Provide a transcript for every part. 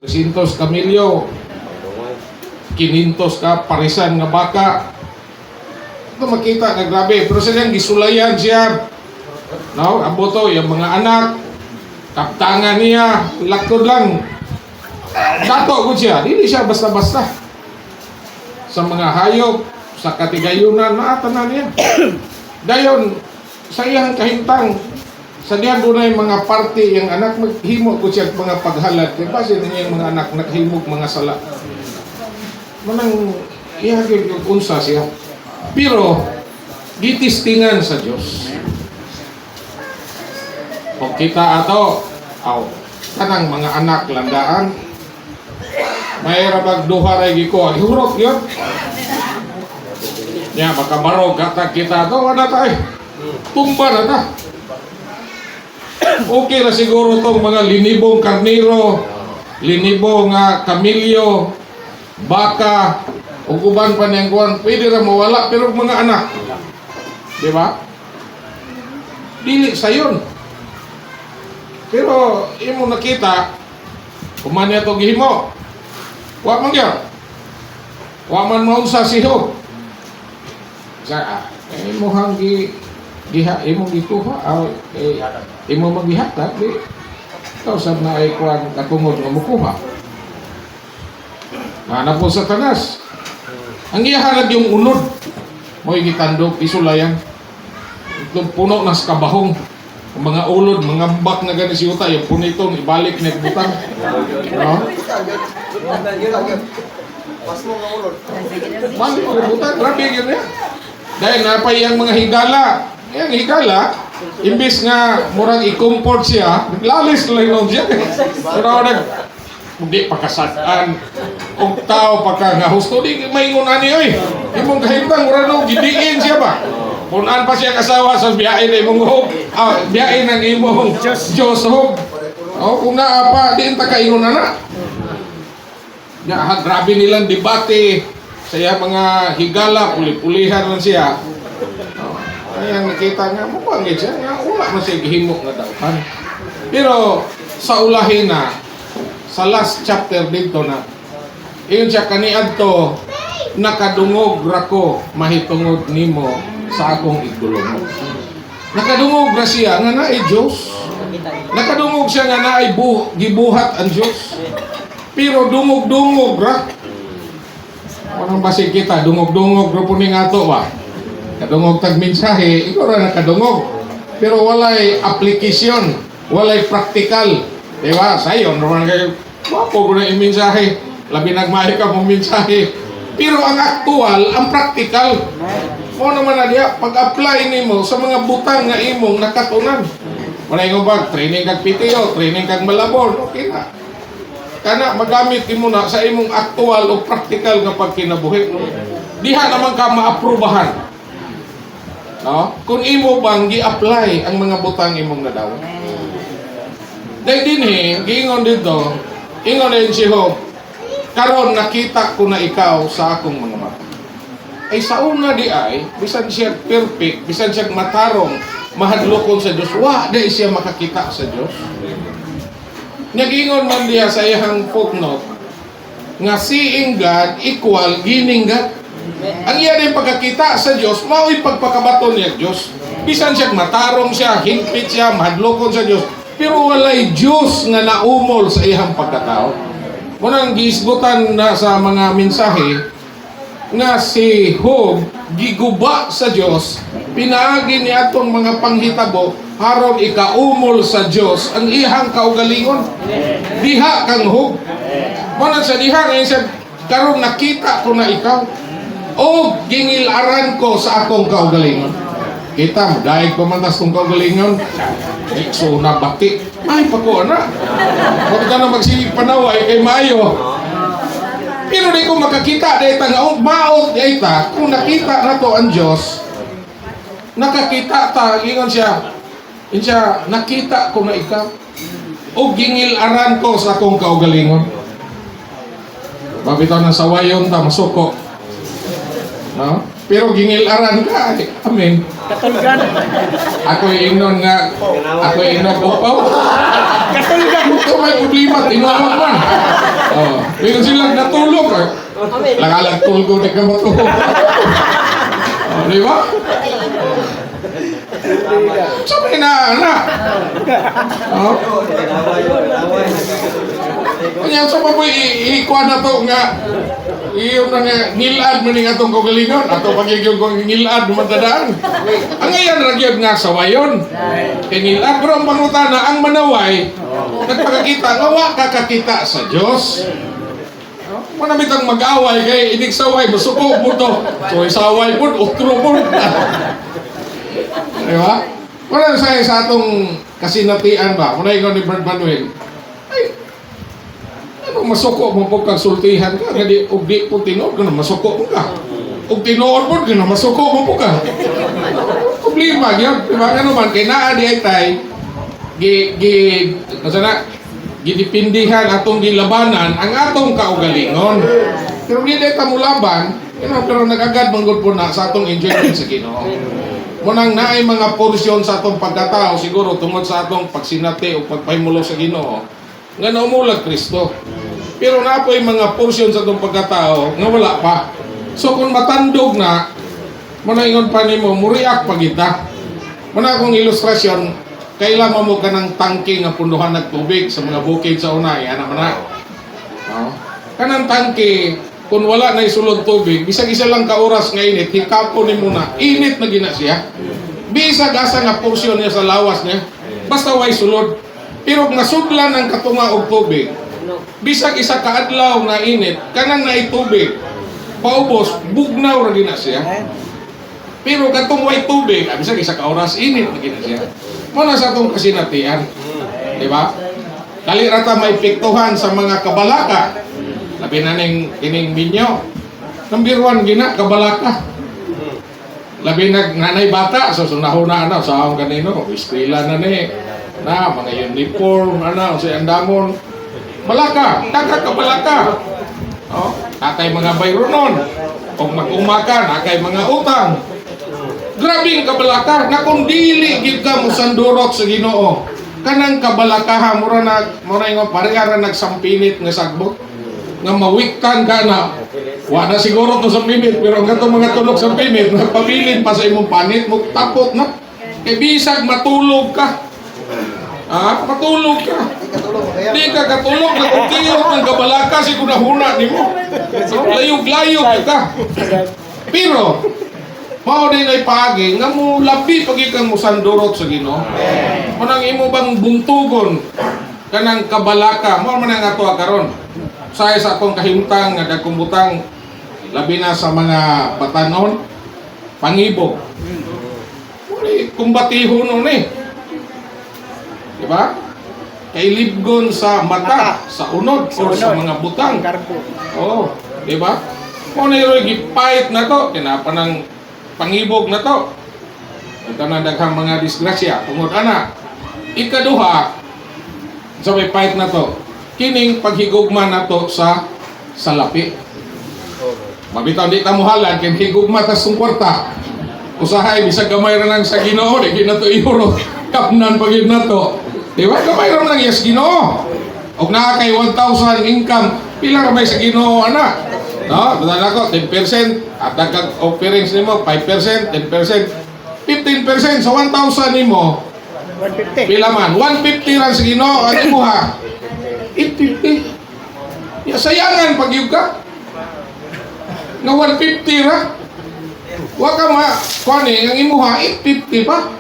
300 kamilyo, 500 ka parisan nga baka. Ito makita na grabe, pero silang gisulayan siya. No, aboto yung mga anak, kaptangan niya, lakod lang. Dato ko siya, hindi siya basta-basta. Sa mga hayop, sa katigayunan, naatanan niya. Dayon, sa iyang kahintang, sa diyan doon ay mga party, yung anak, maghimo ko siya mga paghalad. Kaya base niya yung mga anak, naghimog mga sala. Manang, ihagil yung unsa siya. Pero, gitistingan sa Diyos. Kung kita ato, kanang mga anak landaan, may rabag duha ray giko, ihurot yun. Ya, baka barog kata kita ato, wala tayo. Tumba na ta. Okay na siguro tong mga linibong karniro, linibong kamilyo, baka, ug uban pa niyang kuwan, pwede ra mawala, pero mga anak, di ba? Dili sayon. Pero imo nakita, kuman niya to gihimo. Wa man gyud. Wa man mao sa siho. Sa imo hanggi diha imo gikuha imo magihata di kausap na ay kuan katungod nga mukuha. Mana po sa tanas. Ang ihalad yung unod. Mo'y gitandog isulayan. Itong puno nas kabahong. Ang mga ulod, mga bak na gani si Uta, yung punitong ibalik na butang. No? Balik na butang, grabe yun yan. Dahil napay yung mga higala. Yung higala, imbis nga murang i-comfort siya, naglalis lang siya. Pero hindi pakasadaan. Kung tao pagka nga husto, di maingunan niyo eh. Imong kahintang, murang gidiin siya ba? Punan pa siya kasawa sa biyain ng imong hog. Biyain ng imong Diyos hog. Kung naa pa, di ta kaingon na. Grabe nilang debate. Saya mga higala, puli-pulihan lang siya. Ayan, nakita nga, mapangit siya. Wala man siya gihimok na dauhan. Pero sa ulahin na, sa last chapter dito na, iyon siya kaniadto, nakadungog rako mahitungod nimo sa akong igdulong. Nakadungog ra siya nga naay Dios. Nakadungog siya nga naay gibuhat ang Dios. Pero dungog-dungog ra. Anong basig kita dungog-dungog ra puning ato ba? Kadungog tag mensahe, ikaw ra nakadungog. Pero walay aplikasyon, walay practical. Diba? Sayon naman kayo, wapo ko na yung mensahe. Labi nagmahi ka mong mensahe. Pero ang aktual, ang practical. Mo naman na diya, pag-apply nimo sa mga butang nga imong nakatunan. Wala yung bag, training kag PTO, training kag malabon, okay na. Kana magamit imo na sa imong aktual o practical nga pagkinabuhi. Diha naman ka maaprubahan. No? Kung imo bang gi-apply ang mga butang imong nadaw. Dahil din giingon dito, ingon din si Job, karon nakita ko na ikaw sa akong mga mata. Ay sa una di ay, bisan siya perfect, bisan siya matarong, mahadlokon sa Diyos, di siya makakita sa Diyos. Nagingon man diya sa iyang footnote, nga seeing God equal gining God. Ang iya din pagkakita sa Diyos, mao'y pagpakabaton niya Diyos. Bisan siya matarong siya, hingpit siya, mahadlokon sa Diyos, pero walay Diyos nga naumol sa iyang pagkatao. Munang giisgutan na sa mga mensahe nga si Job giguba sa Diyos, pinaagi ni atong mga panghitabo haron ikaumol sa Diyos ang ihang kaugalingon. Diha kang Job. Munang sa diha ngayon siya, karon nakita ko na ikaw o gingilaran ko sa akong kaugalingon. Kita, dahil pamantas kong kaugalingon, so nabati, may pako na. Huwag ka na magsilig panaway kay Mayo. Pero di ko makakita, dahil tangaong maot dahil ta, kung nakita na to ang Diyos, nakakita ta, ingon siya, nakita ko na ikaw, o gingilaran ko sa akong kaugalingon. Babitaw ng sawayon ta, masuko. No? Pero gingilaran ka, amen. Katulgan. Ako inon nga, ako inon upaw. Katulgan. Kung may problema, tinawag man. Mayroon silang natulog. Langalag-tulog ko na ka matulog. Di ba? Sabi na, anak. Kanya sa pa po ikuha na to nga iyon na nga ngilad man nga itong kagalingon ato pagiging kong ngilad matadaan. Ang ngayon ragyod nga sawayon kay ngilad. Pero ang pangutana, ang manaway nagpakakita nga wa kakakita sa Diyos. Manamitang mag-away kay inig saway masuko mo to. So isaway po, utro po. Diba? Wala sa atong kasinatian ba? Muna ikaw ni Brad Manuel. Ay, ano masuko mo po kang sultihan ka? Hindi, ugdi po tinood ka na masuko mo ka. Ug tinood po ka na masuko mo po ka. Problema yun. Diba nga naman, kay naa di ay tay, gidipindihan atong gilabanan ang atong kaugalingon. Pero hindi ka mulaban, pero nagagad manggod po na sa atong enjoyment sa Ginoo. Munang naay mga porsyon sa atong pagkatao siguro tungod sa atong pagsinati o pagpahimulo sa Ginoo nga naumulag Kristo. Pero napoy mga porsyon sa atong pagkatao nga wala pa. So kung matandog na, muna ingon pa nimo, muriak pa kita. Muna akong ilustrasyon, kailangan mo ka ng tangke nga punduhan ng tubig sa mga bukid sa unay, ana man na. Kanang tangke, kung wala na isulod tubig, bisag isa lang ka oras nga init, hikapon ni muna, init na gina siya. Bisag asa nga porsyon niya sa lawas niya, basta way sulod. Pero kung nasudlan ng katunga og tubig, bisag isa ka adlaw na init, kanang na tubig, paubos, bugnaw ra gina siya. Pero katong way tubig, bisag isa ka oras, init na gina siya. Muna sa itong kasinatian. Diba? Dali rata may piktuhan sa mga kabalaka. Labi na ining minyo. Number 1, gina, kabalaka. Labi na nanay bata. So, sunahon na, sa akong kanino. Eskwela na ni. Na, mga uniform, sa andamon. Balaka, kabalaka. Nakay mga bayronon. Kung mag-umaka, nakay mga utang. Grabing kabalaka na kung dili gid ka mo sandurot sa Ginoo. Kanang kabalakaha mura ingon pareha nagsampinit nga sagbot nga mawiktan ka na. Wa na siguro to sa pinit pero ang katong mga tulog sa pinit nagpabilin pa sa imong panit mo tapot na. Kay bisag matulog ka. Matulog ka. Di ka katulog na kung kiyot ng kabalaka siguro nahuna nimo. Layog-layog ka. Pero mao din ay pagi nga mo labi pagi kang musandurot sa Ginoo. Kunang imo bang buntugon kanang kabalaka, mao man ang ato karon. Sa akong kahimtang nga dagkumbutang labi na sa mga batanon, pangibog. Kumbatihon ni. Di ba? Kay libgon sa mata, sa unod o sa mga butang. Oh, di ba? Mo na gipait na to, kinapanang pangibog na to. Ito na daghang mga disgrasya tungod ana. Ikaduha, sabay fight na to. Kining paghigugma na to sa salapi. Mabitaw di ta muhalad kay higugma ta sung kwarta. Usahay bisag gamay ra nang sa Ginoo, di ginato ihuro. Kapnan pagid na to. Di ba? Gamay ra nang yes Ginoo. Og naa kay 1,000 income, pila ka may sa Ginoo ana? No, betul ako 10% at dagdag offerings nimo 5%, 10%, 15% sa 1,000 nimo 150. Pila man? 150 ra sa Ginoo ang imo ha. 850. Ya sayangan pag yung ka. Nga 150 ra. Wa ka kuani ang imo ha 850 pa.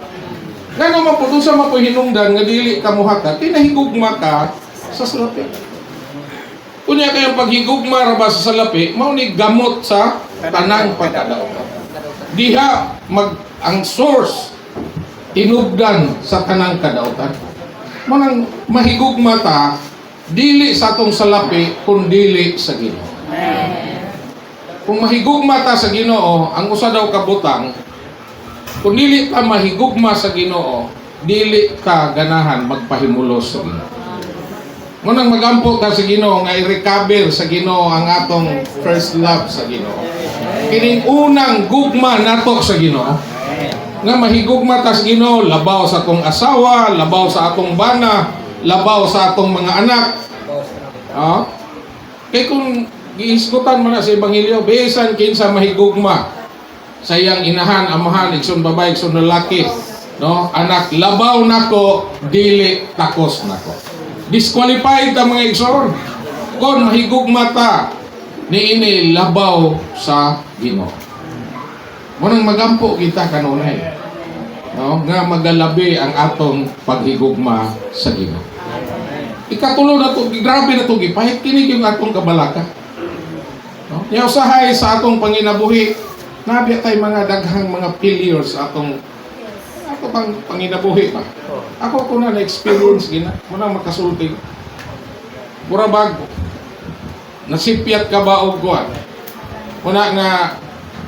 Ngano man pud sa mapuhinungdan nga dili ka muhatag, kinahigugma ka sa salapi. Kunya kayong paghigugma ra ba sa salapi, mao ni gamot sa tanang pagkadaotan. Diha ang source tinubdan sa tanang kadautan. Manang mahigugma ta dili sa atong salapi kun dili sa Ginoo. Kung mahigugma ta sa Ginoo, ang usa daw ka butang, kung dili ka mahigugma sa Ginoo, dili ka ganahan magpahimulos sa Ginoo. Munang magampo ta sa Ginoo nga i-recover sa Ginoo ang atong first love sa Ginoo. Kining unang gugma nato sa Ginoo nga mahigugma ta sa Ginoo, labaw sa atong asawa, labaw sa atong bana, labaw sa atong mga anak. Kay kung giisgutan man na sa Ebanghelyo, bisan kinsa mahigugma sa iyang inahan, amahan, igsoon babae, igsoon lalaki, no? Anak, labaw nako, dili takos nako. Disqualified ta mga igsoon. Kung mahigugma ta, niini labaw sa Ginoo. Munang magampo kita kanunay. No, nga magalabi ang atong paghigugma sa Ginoo. Ikatulo na to, grabe na to gipahit kinig yung atong kabalaka. No? Yung usahay sa atong panginabuhi, nabiya tay mga daghang mga failures sa atong panginabuhi pa. Ako ko na na-experience gina, muna makasulti. Murabag, nasipyat ka ba og kuwan? Muna nga,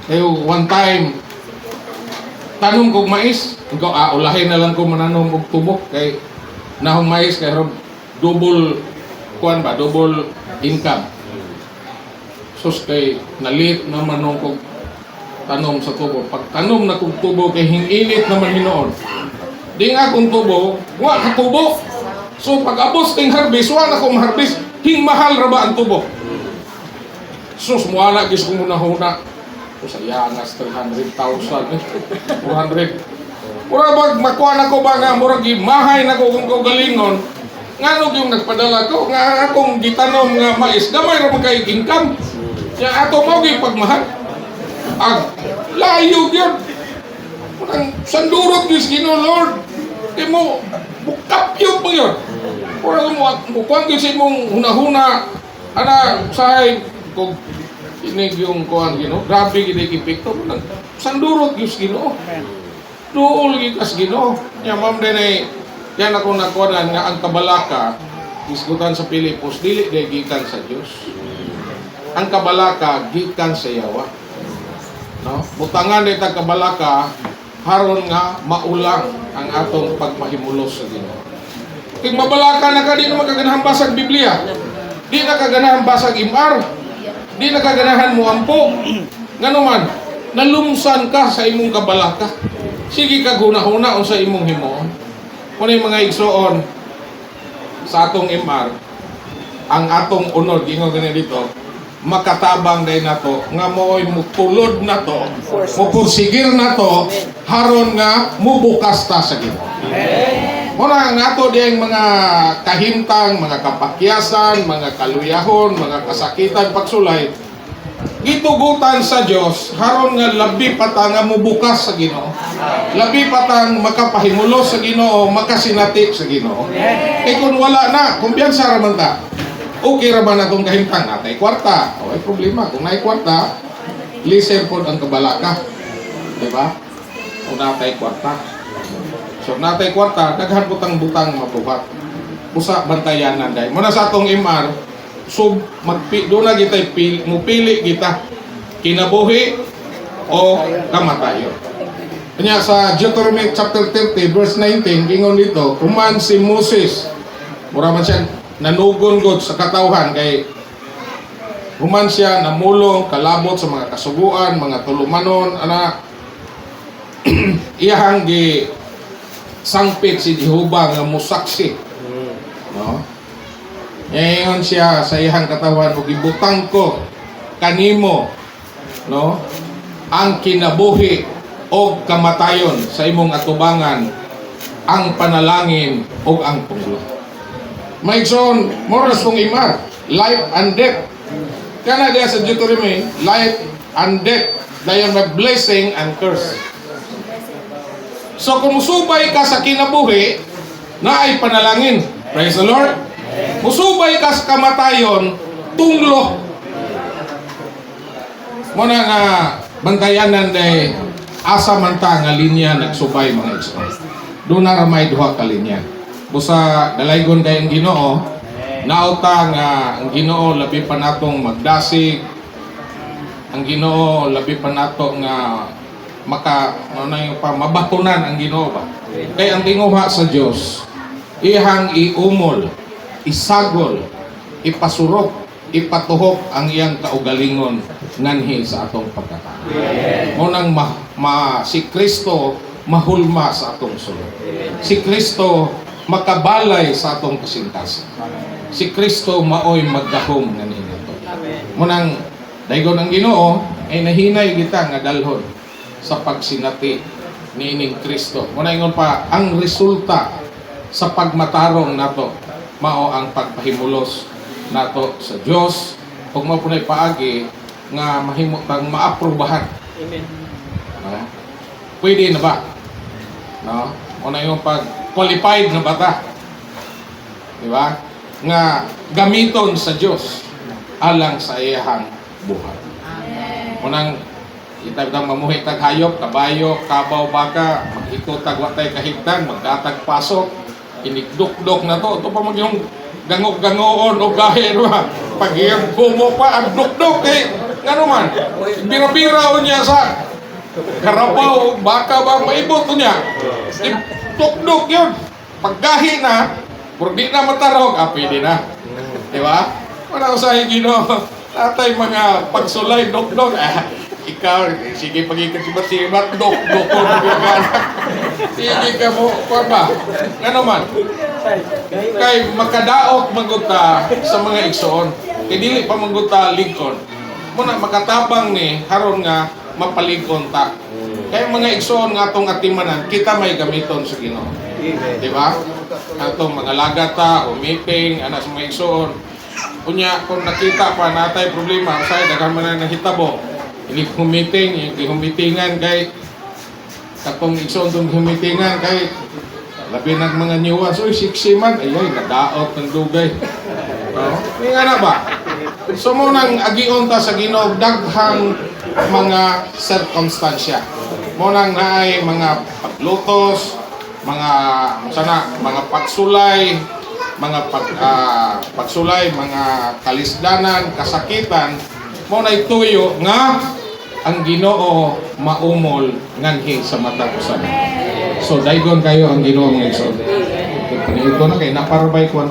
kayo one time, tanong kong mais, ikaw, ulahin na lang ko mananong og tubok, kay nahong mais, kay double, kuwan ba, double income. Sus kay nalit naman nung kong tanom sa tubo. Pag tanom na kong tubo kay hinginit naman hinoon. Di nga kong tubo, wa ka tubo. So pag abos ting harvest, wa na kong harvest, hing mahal ra ba ang tubo? Sus, muala gis kong huna-huna. O sa yangas, 300,000, 400. Mura bag, makuha na ko ba nga, mura gimahay na ko kung galingon. Nga yung nagpadala ko, nga akong gitanom nga mais, gamay ra magkay income. Kaya ato mo yung pagmahal. Layo yun. Parang sandurot yung Ginoo, Lord. Kaya mo, bukap yun mo yun. Parang mukuhan yun sa imong huna-huna. Sahay, kung inig yung kuhan Ginoo, grabe ginikipikto. Sandurot yung Ginoo. Dool yung Ginoo. Kaya ma'am din ay, yan ako nakuha nga ang kabalaka, isgutan sa Pilipos, dili day gikan sa Diyos. Ang kabalaka, gikan sa yawa. No? Butangan nito kabalaka, haron nga maulang ang atong pagmahimulos sa Ginoo. Kung mabalaka na ka, di na makaganahan basag Biblia. Di na kaganahan basag imar. Di na kaganahan mo ampo. Nga naman, nalumsan ka sa imong kabalaka. Sige ka guna-huna o sa imong himoon. Kung yung mga igsoon sa atong MR, ang atong unod, ingo ganyan dito, makatabang day na to, nga mo'y mutulod na to, mupursigir na to, haron nga mubukas ta sa Ginoo. Muna nga to diyang mga kahimtang, mga kapakyasan, mga kaluyahon, mga kasakitan, pagsulay, gitugutan sa Dios haron nga labi pata nga mubukas sa Ginoo. Labi patang makapahimulos sa Ginoo, makasinati sa Ginoo. Eh kung wala na, kumpiyansa ra man ta. Okay ra man atong kahimtang natay kwarta. O ay problema kung nay kwarta, listen pod ang kabalaka. Di ba? Kung natay kwarta. So natay kwarta, daghan putang butang mabuhat. Usa bantayanan dai. Muna sa atong MR, so doon na kita mupili kita kinabuhi o kamatayon. Kanya sa Deuteronomy chapter 30 verse 19 gingon dito, kuman si Moses, mura man siya nanugon god sa katawhan kay human siya namulong kalabot sa mga kasuguan, mga tulumanon iyahang gi sangpit si Jehovah nga musaksi. No? Ngayon siya sa iyang katawan ug gibutang ko kanimo, no, ang kinabuhi o kamatayon sa imong atubangan, ang panalangin o ang punglo. Maigsoon, moras kong imar, life and death. Kana diya sa Deuteronomy, life and death, dayon mag blessing and curse. So kung musubay ka sa kinabuhi, na ay panalangin. Praise the Lord. Musubay ka sa kamatayon, tunglo. Muna nga, bantayanan day, asa man ta nga linya nagsubay mga igsoon. Doon na ramay duha ka linya. Busa dalaygon kay ang Ginoo, nauta nga ang Ginoo labi pa natong magdasig, ang Ginoo labi pa nato nga mabatunan ang Ginoo ba. Kay ang tinguha sa Dios, ihang iumol, isagol, ipasurok, ipatuhok ang iyang kaugalingon nganhi sa atong pagkatao. Munang si Kristo mahulma sa atong sulod. Si Kristo makabalay sa atong kasintasan. Si Kristo maoy magdahom nganhi nato. Munang daygon ang Ginoo ay nahinay kita nga dalhon sa pagsinati niining Kristo. Muna ingon pa, ang resulta sa pagmatarong nato mao ang pagpahimulos nato sa Dios ug mao punay paagi nga mahimutang maaprubahan. Amen. No? Pwede na ba? No? Muna ingon pag qualified na ba ta? Di ba? Nga gamiton sa Dios alang sa iyahang buhay. Munang itagdang mamuhi tag hayop, kabayo, kabaw, baka, mag-ikot tag watay kahigtan, magdatag pasok, inigdukdok na to. Ito pa mag yung gangog-gangoon o gahir ba? Pag iyang kumo pa, ang dukdok eh. Nga naman, bira-bira niya sa karabaw, baka ba, maibot niya. Dukdok yun. Paggahi na, puro di na matarog, pwede na. Di ba? Wala ko sa Ginoo. Natay mga pagsulay, dok-dok. Ikaw, sige pag-ikasibat-sibat, dok-dok ko na. Sige ka mo, ba? Nga naman, kay makadaot maguta sa mga igsoon. Kay dili pa maguta ligkon. Muna makatabang ni, haron nga, mapaligkon ta. Kaya mga igsoon nga itong atimanan, kita may gamiton sa Ginoo. Di ba? Atong mga lagata, umiping, anak sa mga igsoon. Kunya, kung nakita pa natay problema, say daghan man na hitabo. Ini humiting, humitingan kay katong igsoon tong humitingan kay labi ng mga nyuwas, oy siksi man, ay nadaot ng dugay. No? Nga na ba? So mo nang agion ta sa Ginoo daghang mga circumstansya. Mo nang naay mga paglutos, mga sana mga pagsulay, mga pagsulay, mga kalisdanan, kasakitan, mo na ituyo nga ang Ginoo maumol nganhi sa matag usan. So daygon kayo ang Ginoo mga igsoon. Kaniudto na kay naparabay ko